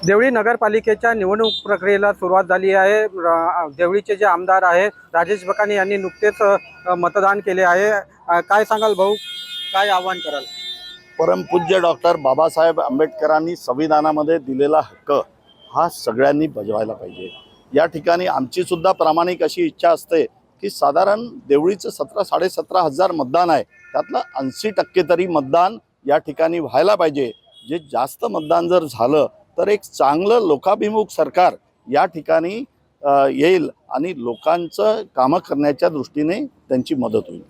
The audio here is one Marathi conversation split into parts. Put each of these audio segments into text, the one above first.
देवळी नगरपालिकेच्या निवडणूक प्रक्रियेला सुरुवात झाली आहे। देवळीचे जे आमदार आहेत राजेश बकानी यांनी नुकतेच मतदान केले आहे। काय सांगाल भाऊ, काय आव्हान कराल? परमपूज्य डॉक्टर बाबासाहेब आंबेडकरांनी संविधानामध्ये दिलेला हक्क हा सगळ्यांनी बजवायला पाहिजे। या ठिकाणी आमची सुद्धा प्रामाणिक अशी इच्छा असते की साधारण देवळीचं 17,500 हजार मतदान आहे, त्यातलं 80% तरी मतदान या ठिकाणी व्हायला पाहिजे। जे जास्त मतदान जर झालं तर एक चांगलं लोकाभिमुख सरकार या ठिकाणी येईल आणि लोकांचं कामं करण्याच्या दृष्टीने त्यांची मदत होईल।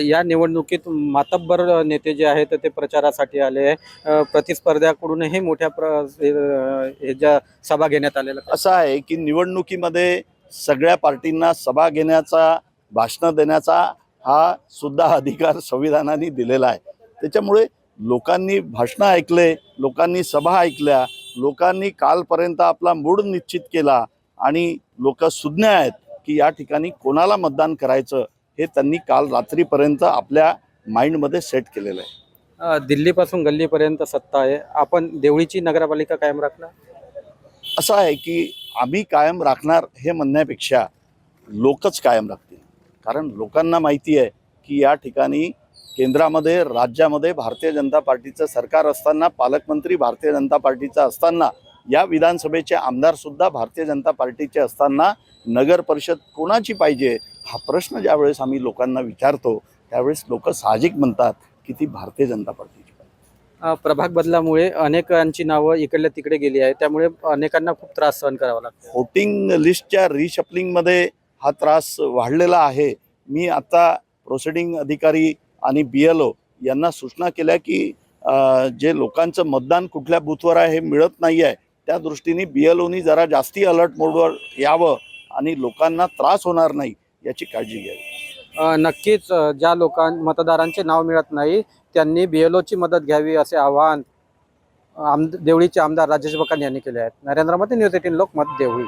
या निवडणुकीत मातब्बर नेते जे आहेत ते प्रचारासाठी आले आहे। प्रतिस्पर्ध्याकडूनही मोठ्या ह्याच्या सभा घेण्यात आलेल्या असं आहे की निवडणुकीमध्ये सगळ्या पार्टींना सभा घेण्याचा, भाषण देण्याचा हा सुद्धा अधिकार संविधानाने दिलेला आहे। त्याच्यामुळे लोकांनी भाषण ऐकले, लोकांनी सभा ऐकल्या, लोकांनी कालपर्यंत आपला मूड निश्चित केला आणि लोक सुज्ञ आहेत की या ठिकाणी कोणाला मतदान करायचं हे त्यांनी काल रात्रीपर्यंत आपल्या माइंडमध्ये सेट केलेलं आहे। दिल्लीपासून गल्लीपर्यंत सत्ता आहे, आपण देवळीची नगरपालिका कायम राखणार? असं आहे की आम्ही कायम राखणार हे म्हणण्यापेक्षा लोकच कायम राखतील। कारण लोकांना माहिती आहे की या ठिकाणी केंद्रामध्ये, राज्यामध्ये भारतीय जनता पार्टीचं सरकार असताना, पालकमंत्री भारतीय जनता पार्टीचा असताना, या विधानसभेचे आमदार सुद्धा भारतीय जनता पार्टीचे असताना नगर परिषद कोणाची पाहिजे हा प्रश्न ज्यावेळेस आम्ही लोकांना विचारतो त्यावेळेस लोक साहजिक म्हणतात की ती भारतीय जनता पार्टीची पाहिजे। प्रभाग बदलामुळे अनेकांची नावं इकडल्या तिकडे गेली आहे, त्यामुळे अनेकांना खूप त्रास सहन करावा लागतो। वोटिंग लिस्टच्या रिशफलिंगमध्ये हा त्रास वाढलेला आहे। मी आता प्रोसिडिंग अधिकारी आणि BLO यांना सूचना केल्या की जे लोकांचं मतदान कुठल्या बूथवर आहे हे मिळत नाही आहे, त्या दृष्टीने BLOनी जरा जास्ती अलर्ट मोडवर यावं आणि लोकांना त्रास होणार नाही याची काळजी घ्यावी। नक्कीच ज्या मतदारांचे नाव मिळत नाही त्यांनी BLOची मदत घ्यावी असे आवाहन देवळीचे आमदार राजेश बकानी यांनी केले आहे। नरेंद्र मोदी, न्यूज 18 लोकमत, देवळी।